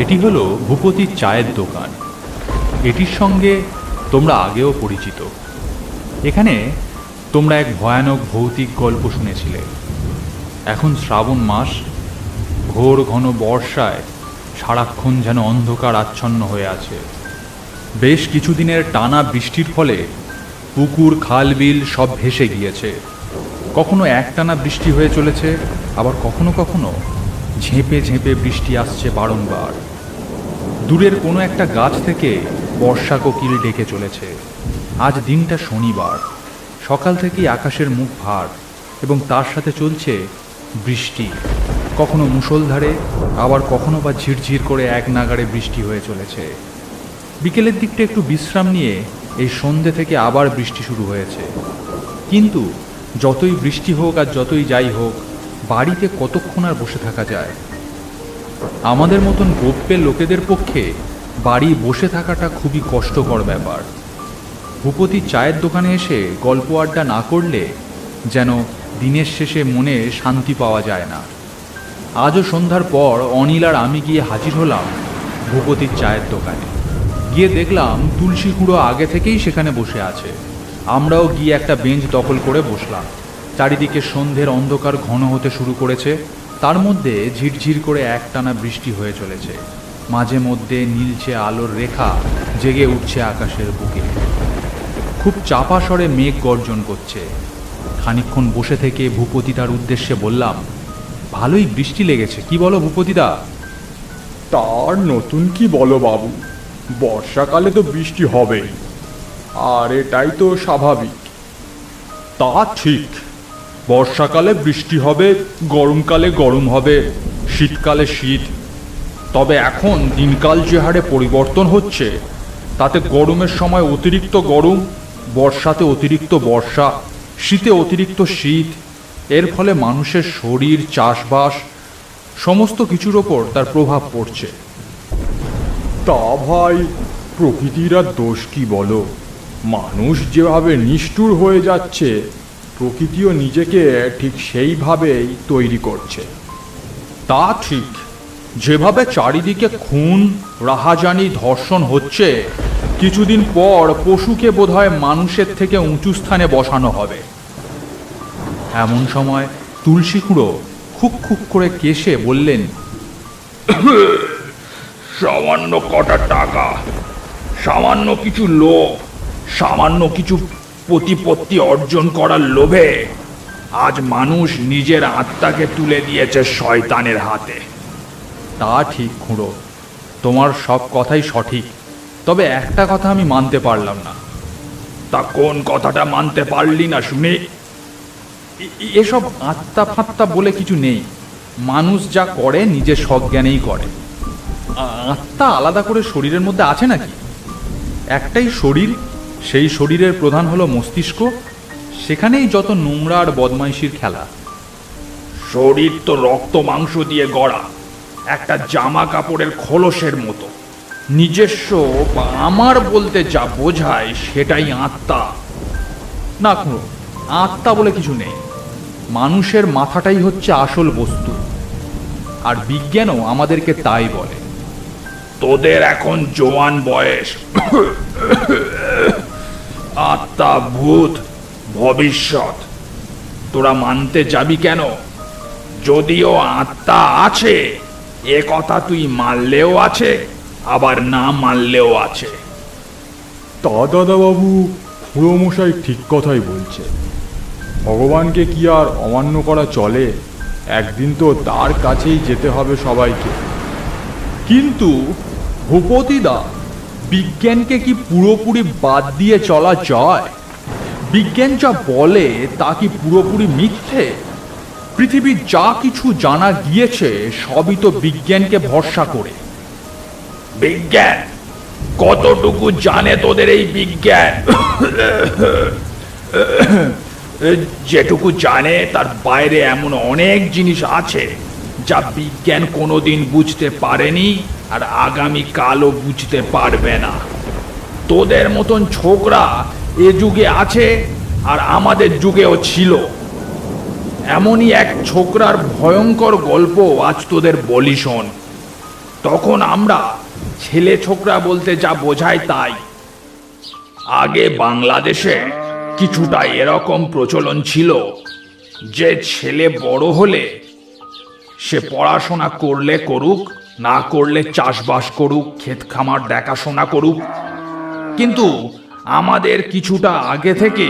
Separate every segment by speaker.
Speaker 1: এটি হলো ভূপতির চায়ের দোকান। এটির সঙ্গে তোমরা আগেও পরিচিত। এখানে তোমরা এক ভয়ানক ভৌতিক গল্প শুনেছিলে। এখন শ্রাবণ মাস, ঘোর ঘন বর্ষায় সারাক্ষণ যেন অন্ধকার আচ্ছন্ন হয়ে আছে। বেশ কিছুদিনের টানা বৃষ্টির ফলে পুকুর, খাল, বিল সব ভেসে গিয়েছে। কখনো একটানা বৃষ্টি হয়ে চলেছে, আবার কখনো কখনো ঝেঁপে ঝেঁপে বৃষ্টি আসছে বারংবার। দূরের কোনো একটা গাছ থেকে বর্ষা কোকিল ডেকে চলেছে। আজ দিনটা শনিবার, সকাল থেকেই আকাশের মুখ ভার এবং তার সাথে চলছে বৃষ্টি। কখনো মুষলধারে, আবার কখনো বা ঝিরঝির করে এক নাগাড়ে বৃষ্টি হয়ে চলেছে। বিকেলের দিকটা একটু বিশ্রাম নিয়ে এই সন্ধ্যে থেকে আবার বৃষ্টি শুরু হয়েছে। কিন্তু যতই বৃষ্টি হোক আর যতই যাই হোক, বাড়িতে কতক্ষণ আর বসে থাকা যায়? আমাদের মতন গোপ্যের লোকেদের পক্ষে বাড়ি বসে থাকাটা খুবই কষ্টকর ব্যাপার। ভূপতির চায়ের দোকানে এসে গল্প আড্ডা না করলে যেন দিনের শেষে মনে শান্তি পাওয়া যায় না। আজও সন্ধ্যার পর অনিল আর আমি গিয়ে হাজির হলাম ভূপতির চায়ের দোকানে। গিয়ে দেখলাম তুলসী কুঁড়ো আগে থেকেই সেখানে বসে আছে। আমরাও গিয়ে একটা বেঞ্চ দখল করে বসলাম। চারিদিকে সন্ধ্যের অন্ধকার ঘন হতে শুরু করেছে। তার মধ্যে ঝিরঝির করে একটানা বৃষ্টি হয়ে চলেছে। মাঝে মধ্যে নীলচে আলোর রেখা জেগে উঠছে আকাশের বুকে। খুব চাপা স্বরে মেঘ গর্জন করছে। খানিকক্ষণ বসে থেকে ভূপতিদার উদ্দেশ্যে বললাম, ভালোই বৃষ্টি লেগেছে, কি বলো ভূপতিদা?
Speaker 2: তার নতুন কি বলো বাবু, বর্ষাকালে তো বৃষ্টি হবেই, আর এটাই তো স্বাভাবিক।
Speaker 1: তা ঠিক, বর্ষাকালে বৃষ্টি হবে, গরমকালে গরম হবে, শীতকালে শীত। তবে এখন দিনকাল যে হারে পরিবর্তন হচ্ছে, তাতে গরমের সময় অতিরিক্ত গরম, বর্ষাতে অতিরিক্ত বর্ষা, শীতে অতিরিক্ত শীত। এর ফলে মানুষের শরীর, চাষবাস সমস্ত কিছুর ওপর তার প্রভাব পড়ছে।
Speaker 2: তা ভাই, প্রকৃতির আর দোষ কি বলো? মানুষ যেভাবে নিষ্ঠুর হয়ে যাচ্ছে, প্রকৃতিও নিজেকে ঠিক সেইভাবেই তৈরি করছে।
Speaker 1: তা ঠিক, যেভাবে চারিদিকে খুন, রাহাজানি, ধর্ষণ হচ্ছে, কিছুদিন পর পশুকে বোধহয় মানুষের থেকে উঁচু স্থানে বসানো হবে। এমন সময় তুলসী কুঁড়ো খুক খুক করে কেশে বললেন,
Speaker 3: সামান্য কটা টাকা, সামান্য কিছু লোভ, সামান্য কিছু প্রতিপত্তি অর্জন করার লোভে আজ মানুষ নিজের আত্মাকে তুলে দিয়েছে শয়তানের হাতে।
Speaker 1: তা ঠিক খুঁড়ো, তোমার সব কথাই সঠিক। তবে একটা কথা আমি মানতে পারলাম না।
Speaker 3: তা কোন কথাটা মানতে পারলি না শুনি?
Speaker 1: এসব আত্মা ফাত্তা বলে কিছু নেই। মানুষ যা করে নিজের সজ্ঞানেই করে। আত্মা আলাদা করে শরীরের মধ্যে আছে নাকি? একটাই শরীর, সেই শরীরের প্রধান হলো মস্তিষ্ক। সেখানেই যত নোংরা আর বদমাইশির খেলা।
Speaker 3: শরীর তো রক্ত মাংস দিয়ে গড়া, একটা জামা কাপড়ের খোলসের মতো। নিজস্ব বা আমার বলতে যা বোঝায় সেটাই আত্মা।
Speaker 1: না খুঁড়ো, আত্মা বলে কিছু নেই। মানুষের মাথাটাই হচ্ছে আসল বস্তু, আর বিজ্ঞানও আমাদেরকে তাই বলে।
Speaker 3: তোদের এখন জোয়ান বয়স, আত্মা, ভূত, ভবিষ্যৎ তোরা মানতে যাবি কেন? যদিও আত্মা আছে, এ কথা তুই মানলেও আছে, আবার না মানলেও আছে।
Speaker 2: তা দাদাবাবু, খুড়োমশাই ঠিক কথাই বলছে। ভগবানকে কি আর অমান্য করা চলে? একদিন তো তার কাছেই যেতে হবে সবাইকে।
Speaker 1: কিন্তু ভূপতিদা, বিজ্ঞানকে কি পুরোপুরি বাদ দিয়ে চলা যায়? বিজ্ঞান যা বলে তা কি পুরোপুরি মিথ্যে? পৃথিবীর যা কিছু জানা গিয়েছে সবই তো বিজ্ঞানকে ভরসা করে।
Speaker 3: বিজ্ঞান কতটুকু জানে তোদের এই বিজ্ঞান? যেটুকু জানে তার বাইরে এমন অনেক জিনিস আছে যা বিজ্ঞান কোনোদিন বুঝতে পারেনি, আর আগামী কালও বুঝতে পারবে না। তোদের মতন ছোকরা এ যুগে আছে, আর আমাদের যুগেও ছিল। এমনই এক ছোকরার ভয়ঙ্কর গল্প আজ তোদের বলি শোন। তখন আমরা ছেলে ছোকরা বলতে যা বোঝায় তাই। আগে বাংলাদেশে কিছুটা এরকম প্রচলন ছিল যে ছেলে বড় হলে সে পড়াশোনা করলে করুক, না করলে চাষবাস করুক, ক্ষেত খামার দেখাশোনা করুক। কিন্তু আমাদের কিছুটা আগে থেকে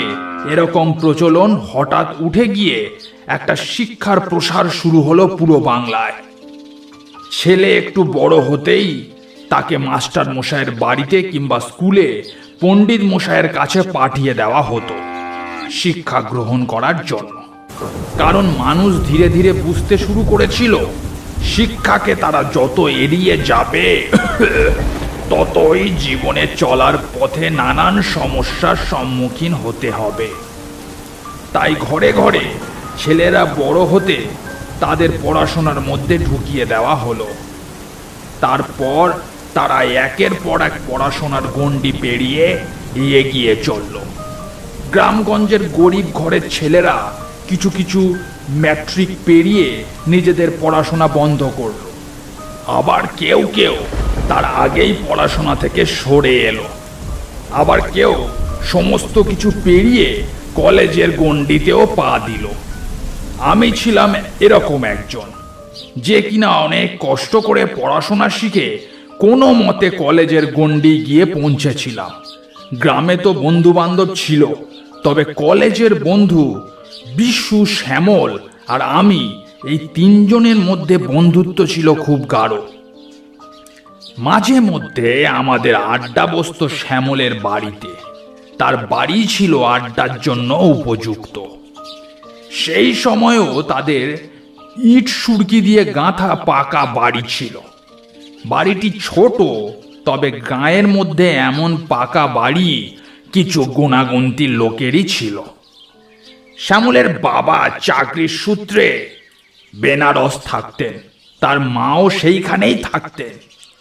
Speaker 3: এরকম প্রচলন হঠাৎ উঠে গিয়ে একটা শিক্ষার প্রসার শুরু হলো পুরো বাংলায়। ছেলে একটু বড় হতেই তাকে মাস্টার মশাইয়ের বাড়িতে কিংবা স্কুলে পণ্ডিত মশাইয়ের কাছে পাঠিয়ে দেওয়া হতো শিক্ষা গ্রহণ করার জন্য। কারণ মানুষ ধীরে ধীরে বুঝতে শুরু করেছিল শিক্ষাকে তারা যত এড়িয়ে যাবে ততই জীবনে চলার পথে নানান সমস্যার সম্মুখীন হতে হবে। তাই ঘরে ঘরে ছেলেরা বড় হতে তাদের পড়াশোনার মধ্যে ঢুকিয়ে দেওয়া হলো। তারপর তারা একের পর এক পড়াশোনার গণ্ডি পেরিয়ে এগিয়ে চলল। গ্রামগঞ্জের গরিব ঘরের ছেলেরা কিছু কিছু ম্যাট্রিক পেরিয়ে নিজেদের পড়াশোনা বন্ধ করল। আবার কেউ কেউ তার আগেই পড়াশোনা থেকে সরে এলো। আবার কেউ সমস্ত কিছু পেরিয়ে কলেজের গণ্ডিতেও পা দিল। আমি ছিলাম এরকম একজন, যে কিনা অনেক কষ্ট করে পড়াশোনা শিখে কোনো মতে কলেজের গণ্ডি গিয়ে পৌঁছেছিলাম। গ্রামে তো বন্ধু বান্ধব ছিল, তবে কলেজের বন্ধু বিশু, শ্যামল আর আমি, এই তিনজনের মধ্যে বন্ধুত্ব ছিল খুব গাঢ়। মাঝে মধ্যে আমাদের আড্ডা বসত শ্যামলের বাড়িতে। তার বাড়ি ছিল আড্ডার জন্য উপযুক্ত। সেই সময়েও তাদের ইট সুরকি দিয়ে গাঁথা পাকা বাড়ি ছিল। বাড়িটি ছোট, তবে গাঁয়ের মধ্যে এমন পাকা বাড়ি কিছু গুণাগুন্তি লোকেরই ছিল। শ্যামলের বাবা চাকরির সূত্রে বেনারস থাকতেন, তার মাও সেইখানেই থাকতেন।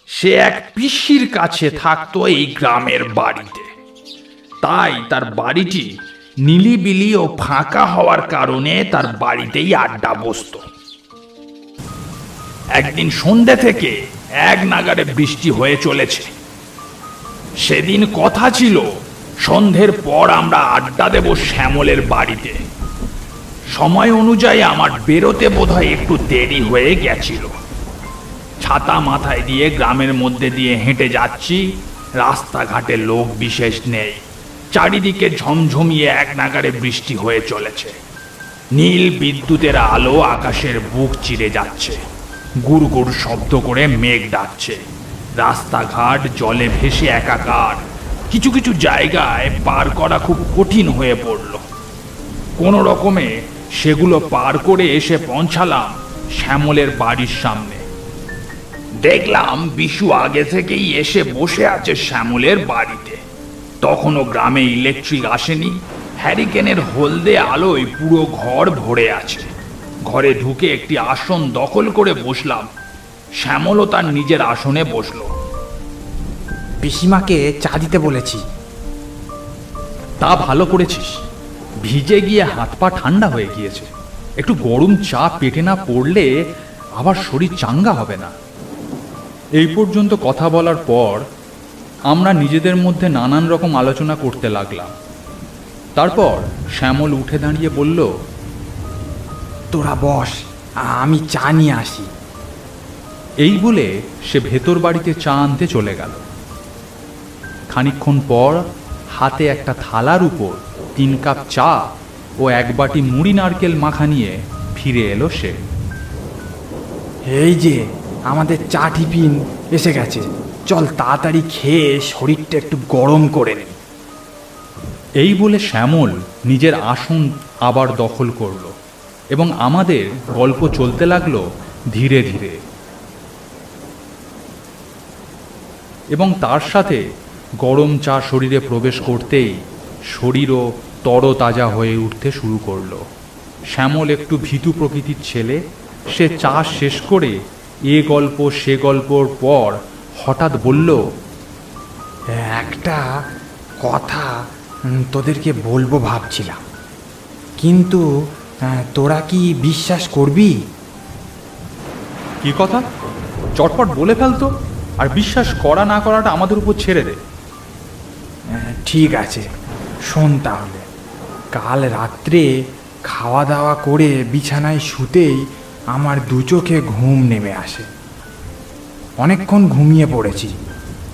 Speaker 3: সে এক পিসির কাছে থাকতো এই গ্রামের বাড়িতে। তাই তার বাড়িটি নিলিবিলি ও ফাঁকা হওয়ার কারণে তার বাড়িতেই আড্ডা বসত। একদিন সন্ধ্যে থেকে এক নাগাড়ে বৃষ্টি হয়ে চলেছে। সেদিন কথা ছিল সন্ধ্যের পর আমরা আড্ডা দেব শ্যামলের বাড়িতে। সময় অনুযায়ী আমার বেরোতে বোধহয় একটু দেরি হয়ে গেছিল। ছাতা মাথায় দিয়ে গ্রামের মধ্যে দিয়ে হেঁটে যাচ্ছি। রাস্তাঘাটে লোক বিশেষ নেই। চারিদিকে ঝমঝমিয়ে এক নাগাড়ে বৃষ্টি হয়ে চলেছে। নীল বিদ্যুতের আলো আকাশের বুক চিরে যাচ্ছে। গুড় গুড় শব্দ করে মেঘ ডাকছে। রাস্তাঘাট জলে ভেসে একাকার। কিছু কিছু জায়গায় পার করা খুব কঠিন হয়ে পড়ল। কোনো রকমে সেগুলো পার করে এসে পৌঁছালাম শ্যামলের বাড়ির সামনে। দেখলাম বিশু আগে থেকেই এসে বসে আছে শ্যামলের বাড়িতে। তখনও গ্রামে ইলেকট্রিক আসেনি। হ্যারিকেনের হলদে আলোয় পুরো ঘর ভরে আছে। ঘরে ঢুকে একটি আসন দখল করে বসলাম। শ্যামলও তার নিজের আসনে বসলো।
Speaker 4: পিসিমাকে চা দিতে বলেছি।
Speaker 1: তা ভালো করেছিস। ভিজে গিয়ে হাত পা ঠান্ডা হয়ে গিয়েছে। একটু গরম চা পেটে না পড়লে আবার শরীর চাঙ্গা হবে না। এই পর্যন্ত কথা বলার পর আমরা নিজেদের মধ্যে নানান রকম আলোচনা করতে লাগলাম। তারপর শ্যামল উঠে দাঁড়িয়ে বলল,
Speaker 4: তোরা বস, আমি চা নিয়ে আসি।
Speaker 1: এই বলে সে ভেতর বাড়িতে চা আনতে চলে গেল। খানিকক্ষণ পর হাতে একটা থালার উপর 3 কাপ চা ও 1 বাটি মুড়ি নারকেল মাখা নিয়ে ফিরে এলো সে।
Speaker 4: এই যে আমাদের চা টিফিন এসে গেছে, চল তাড়াতাড়ি খেয়ে শরীরটা একটু গরম করে নে।
Speaker 1: এই বলে শ্যামল নিজের আসন আবার দখল করল এবং আমাদের গল্প চলতে লাগলো ধীরে ধীরে। এবং তার সাথে গরম চা শরীরে প্রবেশ করতেই শরীরও তরতাজা হয়ে উঠতে শুরু করলো। শ্যামল একটু ভীতু প্রকৃতির ছেলে। সে চা শেষ করে এ গল্প সে গল্পর পর হঠাৎ বলল,
Speaker 4: একটা কথা তোদেরকে বলবো ভাবছিলাম, কিন্তু তোরা কি বিশ্বাস করবি?
Speaker 1: কি কথা? চটপট বলে ফেলতো, আর বিশ্বাস করা না করাটা আমাদের উপর ছেড়ে দে।
Speaker 4: ঠিক আছে, শোন তাহলে। কাল রাত্রে খাওয়া দাওয়া করে বিছানায় শুতেই আমার দু চোখে ঘুম নেমে আসে। অনেকক্ষণ ঘুমিয়ে পড়েছি।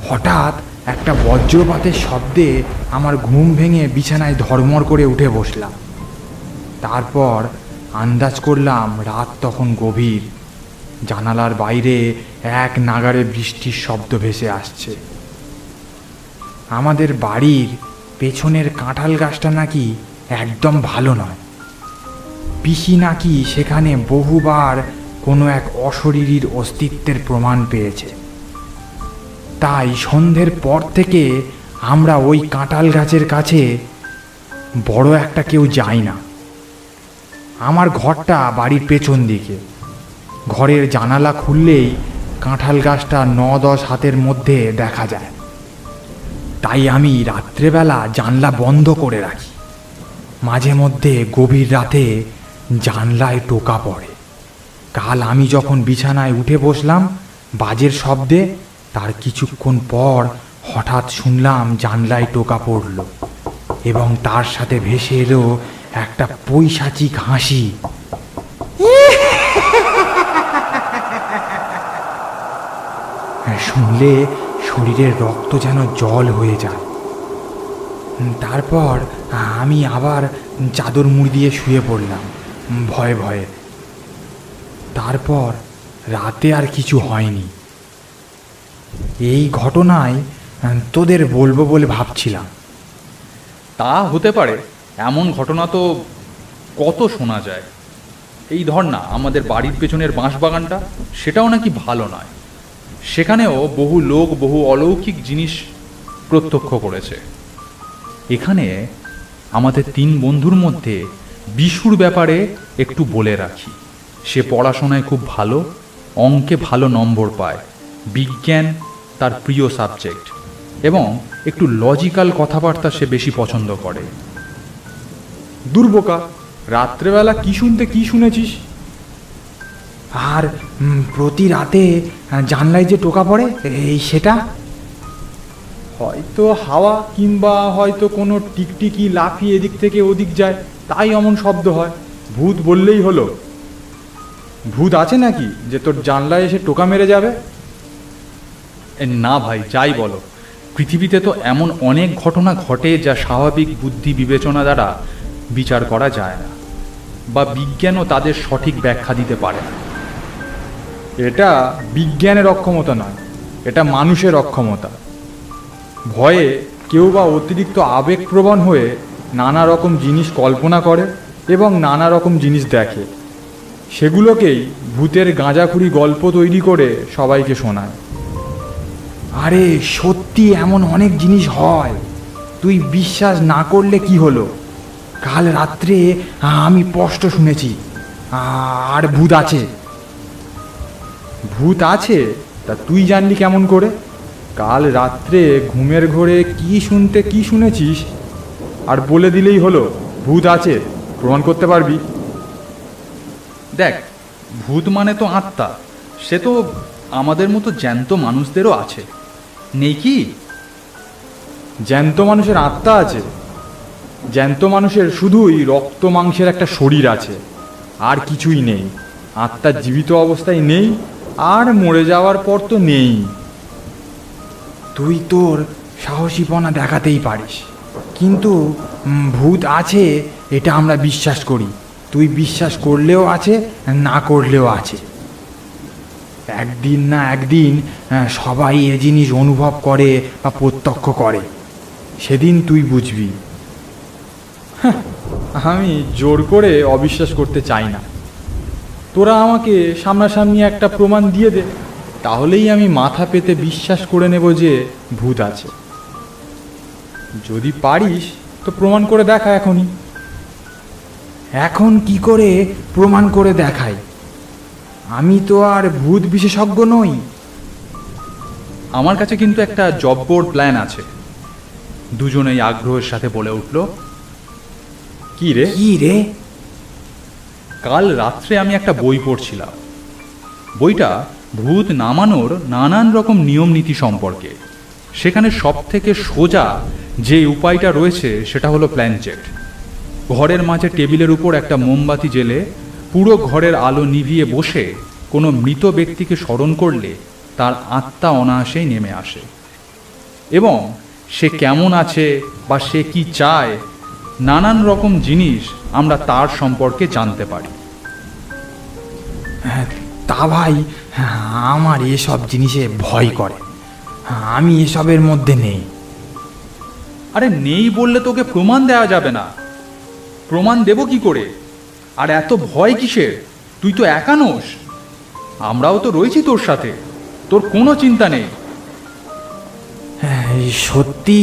Speaker 4: হঠাৎ একটা বজ্রপাতের শব্দে আমার ঘুম ভেঙে বিছানায় ধড়মড় করে উঠে বসলাম। তারপর আন্দাজ করলাম রাত তখন গভীর। জানালার বাইরে এক নাগাড়ে বৃষ্টির শব্দ ভেসে আসছে। আমাদের বাড়ির পেছনের কাঁঠাল গাছটা নাকি একদম ভালো নয়। পিসি নাকি সেখানে বহুবার কোনো এক অশরীরীর অস্তিত্বের প্রমাণ পেয়েছে। তাই সন্ধ্যের পর থেকে আমরা ওই কাঁঠাল গাছের কাছে বড় একটা কেউ যাই না। আমার ঘরটা বাড়ির পেছন দিকে। ঘরের জানালা খুললেই কাঁঠাল গাছটা 9-10 হাতের মধ্যে দেখা যায়। তাই আমি রাত্রেবেলা জানলা বন্ধ করে রাখি। মাঝে মধ্যে গভীর রাতে জানলায় টোকা পড়ে। কাল আমি যখন বিছানায় উঠে বসলাম বাজের শব্দে, তার কিছুক্ষণ পর হঠাৎ শুনলাম জানলায় টোকা পড়ল এবং তার সাথে ভেসে এলো একটা পৈশাচিক হাসি। শুনলে শরীরের রক্ত যেন জল হয়ে যায়। তারপর আমি আবার চাদর মুড়ি দিয়ে শুয়ে পড়লাম ভয়ে ভয়ে। তারপর রাতে আর কিছু হয়নি। এই ঘটনায় তোদের বলবো বলে ভাবছিলাম।
Speaker 1: তা হতে পারে, এমন ঘটনা তো কত শোনা যায়। এই ধর না, আমাদের বাড়ির পেছনের বাঁশবাগানটা, সেটাও নাকি ভালো নয়। সেখানেও বহু লোক বহু অলৌকিক জিনিস প্রত্যক্ষ করেছে। এখানে আমাদের 3 বন্ধুর মধ্যে বিশুর ব্যাপারে একটু বলে রাখি। সে পড়াশোনায় খুব ভালো, অঙ্কে ভালো নম্বর পায়, বিজ্ঞান তার প্রিয় সাবজেক্ট, এবং একটু লজিক্যাল কথাবার্তা সে বেশি পছন্দ করে।
Speaker 2: দুর্বোকা, রাত্রেবেলা কি শুনতে কি শুনেছিস?
Speaker 4: আর প্রতি রাতে জানলায় যে টোকা পড়ে এই সেটা
Speaker 2: হয়তো হাওয়া, কিংবা হয়তো কোনো টিকটিকি লাফিয়ে এদিক থেকে ওদিক যায়, তাই অমন শব্দ হয়। ভূত বললেই হলো। ভূত আছে নাকি যে তোর জানলায় এসে টোকা মেরে যাবে?
Speaker 1: না ভাই, যাই বলো, পৃথিবীতে তো এমন অনেক ঘটনা ঘটে যা স্বাভাবিক বুদ্ধি বিবেচনা দ্বারা বিচার করা যায় না, বা বিজ্ঞানও তাদের সঠিক ব্যাখ্যা দিতে পারে না।
Speaker 2: এটা বিজ্ঞানের অক্ষমতা নয়, এটা মানুষের অক্ষমতা। ভয়ে কেউ বা অতিরিক্ত আবেগপ্রবণ হয়ে নানা রকম জিনিস কল্পনা করে এবং নানা রকম জিনিস দেখে। সেগুলোকেই ভূতের গাঁজাখুরি গল্প তৈরি করে সবাইকে শোনায়।
Speaker 4: আরে সত্যি এমন অনেক জিনিস হয়, তুই বিশ্বাস না করলে কি হলো। কাল রাত্রে আমি স্পষ্ট শুনেছি আর ভূত আছে।
Speaker 2: ভূত আছে? তা তুই জানলি কেমন করে? কাল রাত্রে ঘুমের ঘোরে কি শুনতে কি শুনেছিস আর বলে দিলেই হলো ভূত আছে, প্রমাণ করতে পারবি?
Speaker 1: দেখ, ভূত মানে তো আত্মা, সে তো আমাদের মতো জ্যান্ত মানুষদেরও আছে, নেই কি?
Speaker 2: জ্যান্ত মানুষের আত্মা আছে? জ্যান্ত মানুষের শুধুই রক্ত মাংসের একটা শরীর আছে, আর কিছুই নেই। আত্মা জীবিত অবস্থায় নেই, আর মরে যাওয়ার পর তো নেই।
Speaker 4: তুই তোর সাহসীপনা দেখাতেই পারিস, কিন্তু ভূত আছে এটা আমরা বিশ্বাস করি। তুই বিশ্বাস করলেও আছে, না করলেও আছে। একদিন না একদিন সবাই এ জিনিস অনুভব করে বা প্রত্যক্ষ করে, সেদিন তুই বুঝবি।
Speaker 2: আমি জোর করে অবিশ্বাস করতে চাই না। তোরা আমাকে সামনাসামনি একটা প্রমাণ দিয়ে দে, তাহলেই আমি মাথা পেতে বিশ্বাস করে নেব যে ভূত আছে। যদি পারিস তো প্রমাণ করে দেখা এখনই।
Speaker 4: এখন কি করে প্রমাণ করে দেখাই? আমি তো আর ভূত বিশেষজ্ঞ নই।
Speaker 1: আমার কাছে কিন্তু একটা জব্বর প্ল্যান আছে। দুজনেই আগ্রহের সাথে বলে উঠল।
Speaker 2: কি রে?
Speaker 4: কি রে?
Speaker 1: কাল রাত্রে আমি একটা বই পড়ছিলাম। বইটা ভূত নামানোর নানান রকম নিয়ম নীতি সম্পর্কে। সেখানে সব থেকে সোজা যে উপায়টা রয়েছে সেটা হলো প্ল্যানচেট। ঘরের মাঝে টেবিলের উপর একটা মোমবাতি জেলে পুরো ঘরের আলো নিভিয়ে বসে কোনো মৃত ব্যক্তিকে স্মরণ করলে তার আত্মা অনায়াসেই নেমে আসে, এবং সে কেমন আছে বা সে কি চায় নানান রকম জিনিস আমরা তার সম্পর্কে জানতে পারি।
Speaker 4: তা ভাই, আমার এসব জিনিসে ভয় করে। আমি এসবের মধ্যে নেই।
Speaker 1: আরে নেই বললে তোকে প্রমাণ দেওয়া যাবে না। প্রমাণ দেব কি করে? আর এত ভয় কিসের? তুই তো একা নোস, আমরাও তো রয়েছি তোর সাথে, তোর কোনো চিন্তা নেই।
Speaker 4: সত্যি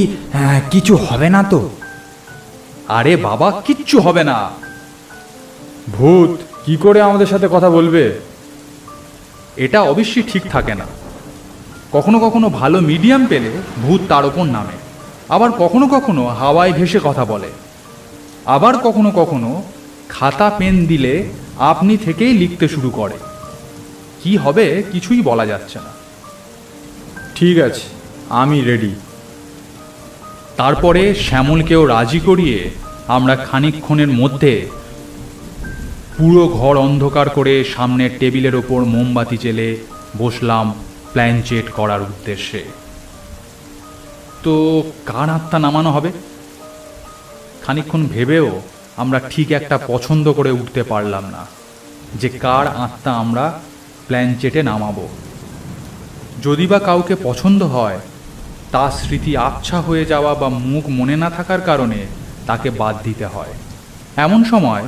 Speaker 4: কিছু হবে না তো?
Speaker 1: আরে বাবা, কিচ্ছু হবে না।
Speaker 2: ভূত কি করে আমাদের সাথে কথা বলবে?
Speaker 1: এটা অবশ্যই ঠিক থাকে না। কখনো কখনো ভালো মিডিয়াম পেলে ভূত তার ওপর নামে, আবার কখনো কখনো হাওয়ায় ভেসে কথা বলে, আবার কখনো কখনো খাতা পেন দিলে আপনি থেকেই লিখতে শুরু করে। কি হবে কিছুই বলা যাচ্ছে না।
Speaker 2: ঠিক আছে, আমি রেডি।
Speaker 1: তারপরে শ্যামলকেও রাজি করিয়ে আমরা খানিকক্ষণের মধ্যে পুরো ঘর অন্ধকার করে সামনের টেবিলের ওপর মোমবাতি জেলে বসলাম প্ল্যানচেট করার উদ্দেশ্যে। তো কার আত্মা নামানো হবে? খানিকক্ষণ ভেবেও আমরা ঠিক একটা পছন্দ করে উঠতে পারলাম না যে কার আত্মা আমরা প্ল্যানচেটে নামাবো। যদি বা কাউকে পছন্দ হয়, তার স্মৃতি আবছা হয়ে যাওয়া বা মুখ মনে না থাকার কারণে তাকে বাদ দিতে হয়। এমন সময়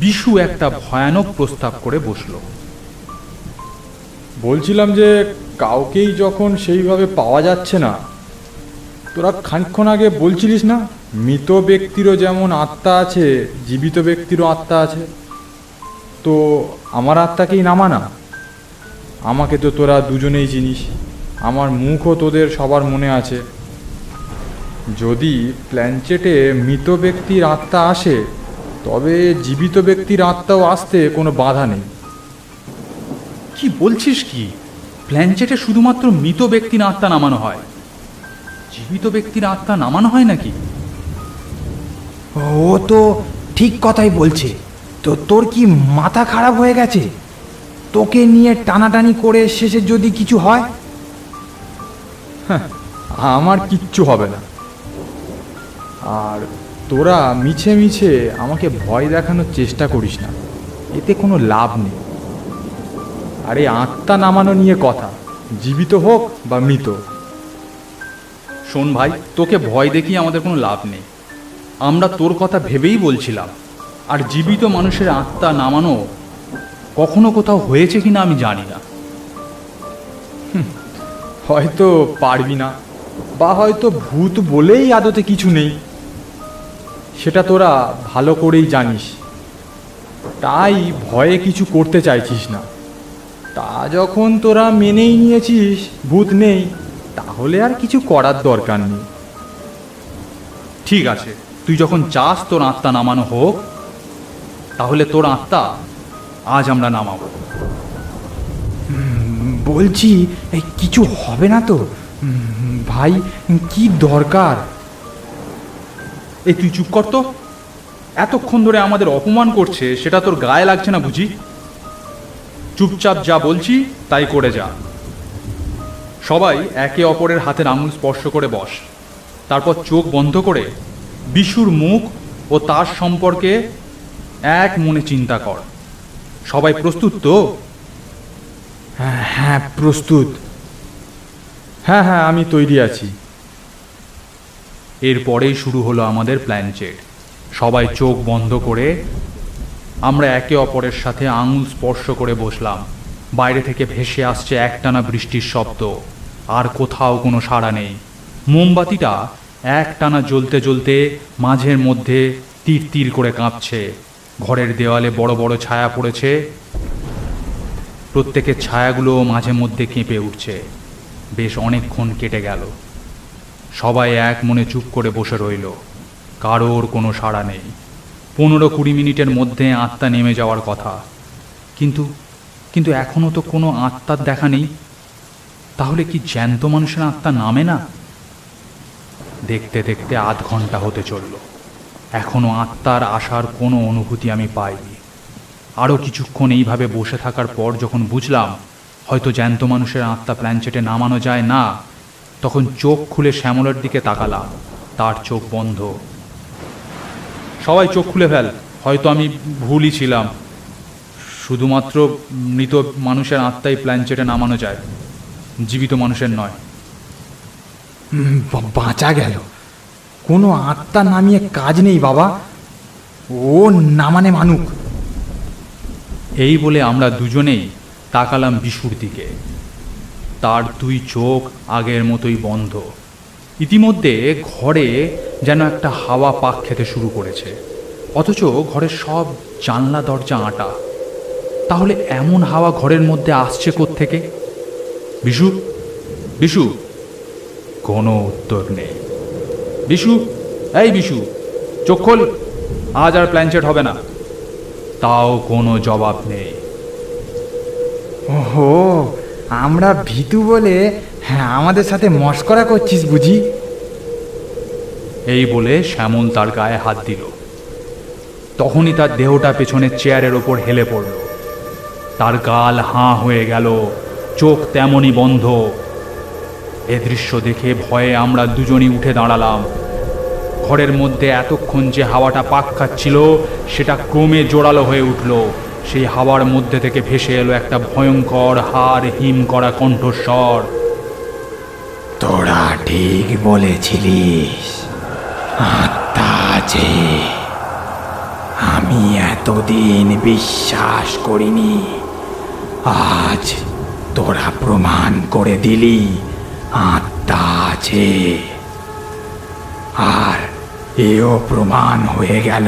Speaker 1: বিশু একটা ভয়ানক প্রস্তাব করে বসলো।
Speaker 2: বলছিলাম যে কাউকেই যখন সেইভাবে পাওয়া যাচ্ছে না, তোরা খানিকক্ষণ আগে বলছিলিস না মৃত ব্যক্তিরও যেমন আত্মা আছে, জীবিত ব্যক্তিরও আত্মা আছে, তো আমার আত্মাকেই নামা না। আমাকে তো তোরা দুজনেই চিনিস, আমার মুখও তোদের সবার মনে আছে। যদি প্ল্যানচেটে মৃত ব্যক্তির আত্মা আসে, তবে জীবিত ব্যক্তির আত্মাও আসতে কোনো বাধা নেই।
Speaker 1: কি বলছিস কি? প্ল্যানচেটে শুধুমাত্র মৃত ব্যক্তির আত্মা নামানো হয়, জীবিত ব্যক্তির আত্মা নামানো হয় নাকি?
Speaker 4: ও তো ঠিক কথাই বলছে। তো তোর কি মাথা খারাপ হয়ে গেছে? তোকে নিয়ে টানাটানি করে শেষে যদি কিছু হয়?
Speaker 2: আমার কিচ্ছু হবে না। আর তোরা মিছে মিছে আমাকে ভয় দেখানোর চেষ্টা করিস না, এতে কোনো লাভ নেই। আর এই আত্মা নামানো নিয়ে কথা, জীবিত হোক বা মৃত।
Speaker 1: শোন ভাই, তোকে ভয় দেখিয়ে আমাদের কোনো লাভ নেই। আমরা তোর কথা ভেবেই বলছিলাম। আর জীবিত মানুষের আত্মা নামানো কখনো কোথাও হয়েছে কিনা আমি জানি না।
Speaker 2: হয়তো পারবি না, বা হয়তো ভূত বলেই আদতে কিছু নেই, সেটা তোরা ভালো করেই জানিস। তাই ভয়ে কিছু করতে চাইছিস না। তা যখন তোরা মেনেই নিয়েছিস ভূত নেই, তাহলে আর কিছু করার দরকার নেই।
Speaker 1: ঠিক আছে, তুই যখন চাস তোর আত্মা নামানো হোক, তাহলে তোর আত্মা আজ আমরা নামাবো।
Speaker 4: বলছি কিছু হবে না তো? ভাই, কি দরকার?
Speaker 1: এই তুই চুপ কর তো। এতক্ষণ ধরে আমাদের অপমান করছে, সেটা তোর গায়ে লাগছে না বুঝি? চুপচাপ যা বলছি তাই করে যা। সবাই একে অপরের হাতের আঙুল স্পর্শ করে বস। তারপর চোখ বন্ধ করে বিশুর মুখ ও তার সম্পর্কে এক মনে চিন্তা কর। সবাই প্রস্তুত তো?
Speaker 4: হ্যাঁ, প্রস্তুত।
Speaker 2: হ্যাঁ হ্যাঁ, আমি তৈরি আছি।
Speaker 1: এরপরেই শুরু হলো আমাদের প্ল্যানচেট। সবাই চোখ বন্ধ করে আমরা একে অপরের সাথে আঙুল স্পর্শ করে বসলাম। বাইরে থেকে ভেসে আসছে একটানা বৃষ্টির শব্দ, আর কোথাও কোনো সাড়া নেই। মোমবাতিটা একটানা জ্বলতে জ্বলতে মাঝের মধ্যে তীর তীর করে কাঁপছে। ঘরের দেওয়ালে বড় বড় ছায়া পড়েছে, প্রত্যেকের ছায়াগুলো মাঝে মধ্যে কেঁপে উঠছে। বেশ অনেকক্ষণ কেটে গেল। সবাই এক মনে চুপ করে বসে রইল, কারোর কোনো সাড়া নেই। 15-20 মিনিটের মধ্যে আত্মা নেমে যাওয়ার কথা, কিন্তু কিন্তু এখনো তো কোনো আত্মার দেখা নেই। তাহলে কি জ্যান্ত মানুষের আত্মা নামে না? দেখতে দেখতে আধ ঘন্টা হতে চলল, এখনো আত্মার আসার কোনো অনুভূতি আমি পাইনি। আরও কিছুক্ষণ এইভাবে বসে থাকার পর যখন বুঝলাম হয়তো জ্যান্ত মানুষের আত্মা প্ল্যানচেটে নামানো যায় না, তখন চোখ খুলে শ্যামলের দিকে তাকালাম। তার চোখ বন্ধ। সবাই চোখ খুলে ফেল, হয়তো আমি ভুলই ছিলাম। শুধুমাত্র মৃত মানুষের আত্মাই প্ল্যানচেটে নামানো যায়, জীবিত মানুষের নয়।
Speaker 4: বাঁচা গেল। কোনো আত্মা নামিয়ে কাজ নেই বাবা, ও নামানে মানুক।
Speaker 1: এই বলে আমরা দুজনেই তাকালাম বিশুর দিকে। তার দুই চোখ আগের মতোই বন্ধ। ইতিমধ্যে ঘরে যেন একটা হাওয়া পাক খেতে শুরু করেছে, অথচ ঘরের সব জানলা দরজা আঁটা। তাহলে এমন হাওয়া ঘরের মধ্যে আসছে কোত্থেকে? বিশু, বিশু! কোনো উত্তর নেই। বিশু, এই বিশু, চোখ খোল, আজ আর প্ল্যানচেট হবে না। তাও কোনো জবাব নেই।
Speaker 4: ওহো, আমরা ভীতু বলে হ্যাঁ আমাদের সাথে মস্করা করছিস বুঝি?
Speaker 1: এই বলে শ্যামল তার গায়ে হাত দিল। তখনই তার দেহটা পেছনের চেয়ারের ওপর হেলে পড়ল। তার গাল হাঁ হয়ে গেল, চোখ তেমনই বন্ধ। এ দৃশ্য দেখে ভয়ে আমরা দুজনই উঠে দাঁড়ালাম। ঘরের মধ্যে এতক্ষণ যে হাওয়াটা পাক খাচ্ছিল সেটা ক্রমে জোরালো হয়ে উঠল। সেই হাওয়ার মধ্যে থেকে ভেসে এলো একটা ভয়ঙ্কর হাড় হিম করা কণ্ঠস্বর।
Speaker 4: তোরা ঠিক বলেছিলিস, আত্মা আছে। আমি এতদিন বিশ্বাস করিনি, আজ তোরা প্রমাণ করে দিলি আত্মা আছে। আর এও প্রমাণ হয়ে গেল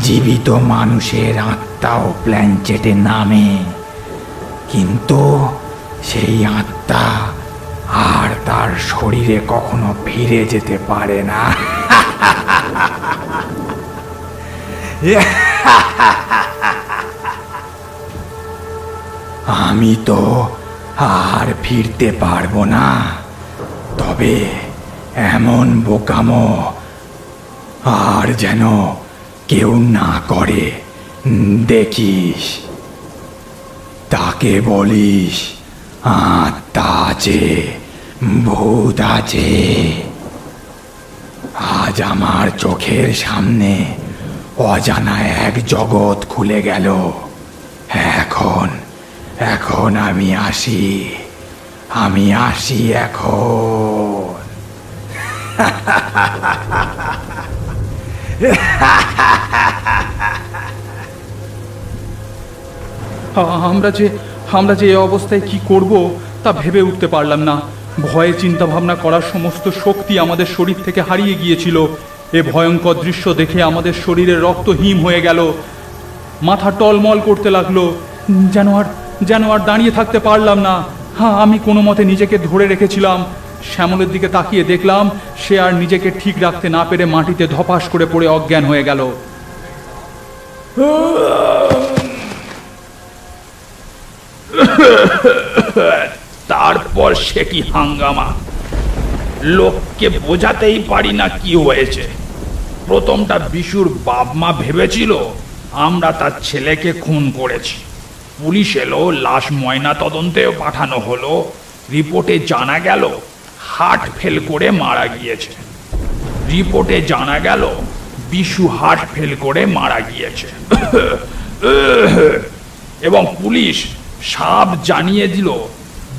Speaker 4: জীবিত মানুষের আত্মাও প্ল্যানচেটে নামে, কিন্তু সেই আত্মা আর তার শরীরে কখনো ফিরে যেতে পারে না। আমি তো আর ফিরতে পারবো না, তবে এমন বোকামো আর যেন কেউ না করে। দেখিস, তাকে বলিস আত্মা আছে, ভূত আছে। আজ আমার চোখের সামনে অজানা এক জগৎ খুলে গেল। এখন আমি আসি এখন।
Speaker 1: আমরা যে এই অবস্থায় কি করব তা ভেবে উঠতে পারলাম না। ভয়ে চিন্তা ভাবনা করার সমস্ত শক্তি আমাদের শরীর থেকে হারিয়ে গিয়েছিল। এ ভয়ঙ্কর দৃশ্য দেখে আমাদের শরীরের রক্ত হিম হয়ে গেল, মাথা টলমল করতে লাগলো, যেন আর দাঁড়িয়ে থাকতে পারলাম না। হ্যাঁ, আমি কোনো মতে নিজেকে ধরে রেখেছিলাম। শ্যামলের দিকে তাকিয়ে দেখলাম সে আর নিজেকে ঠিক রাখতে না পেরে মাটিতে ধপাস করে পড়ে অজ্ঞান হয়ে গেল।
Speaker 3: তারপর সে কি হাঙ্গামা! লোককে বোঝাতেই পারি না কি হয়েছে। প্রথমটা বিশুর বাপ মা ভেবেছিল আমরা তার ছেলেকে খুন করেছি। পুলিশ এলো, লাশ ময়না তদন্তেও পাঠানো হলো। রিপোর্টে জানা গেল হার্ট ফেল করে মারা গিয়েছে। এবং পুলিশ সাপ জানিয়ে দিল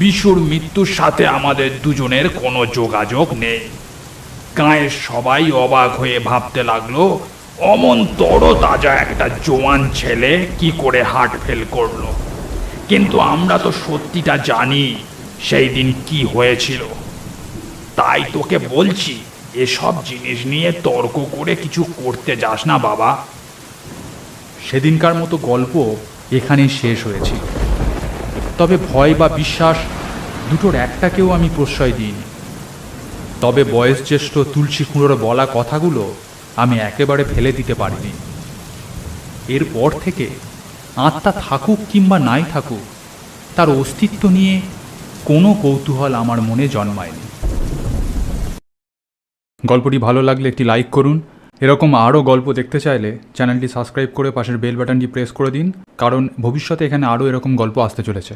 Speaker 3: বিশুর মৃত্যুর সাথে আমাদের দুজনের কোনো যোগাযোগ নেই। গাঁয়ের সবাই অবাক হয়ে ভাবতে লাগলো অমন তরতাজা একটা জোয়ান ছেলে কি করে হার্ট ফেল করলো। কিন্তু আমরা তো সত্যিটা জানি সেই দিন কি হয়েছিল। তাই তোকে বলছি, এসব জিনিস নিয়ে তর্ক করে কিছু করতে যাস না বাবা।
Speaker 1: সেদিনকার মতো গল্প এখানেই শেষ হয়েছিল। তবে ভয় বা বিশ্বাস দুটোর একটাকেও আমি প্রশ্রয় দিইনি। তবে বয়োজ্যেষ্ঠ তুলসী কুঁড়োর বলা কথাগুলো আমি একেবারে ফেলে দিতে পারিনি। এরপর থেকে আত্মা থাকুক কিংবা নাই থাকুক, তার অস্তিত্ব নিয়ে কোনো কৌতূহল আমার মনে জন্মায়নি। গল্পটি ভালো লাগলে একটি লাইক করুন। এরকম আরও গল্প দেখতে চাইলে চ্যানেলটি সাবস্ক্রাইব করে পাশের বেল বাটনটি প্রেস করে দিন, কারণ ভবিষ্যতে এখানে আরও এরকম গল্প আসতে চলেছে।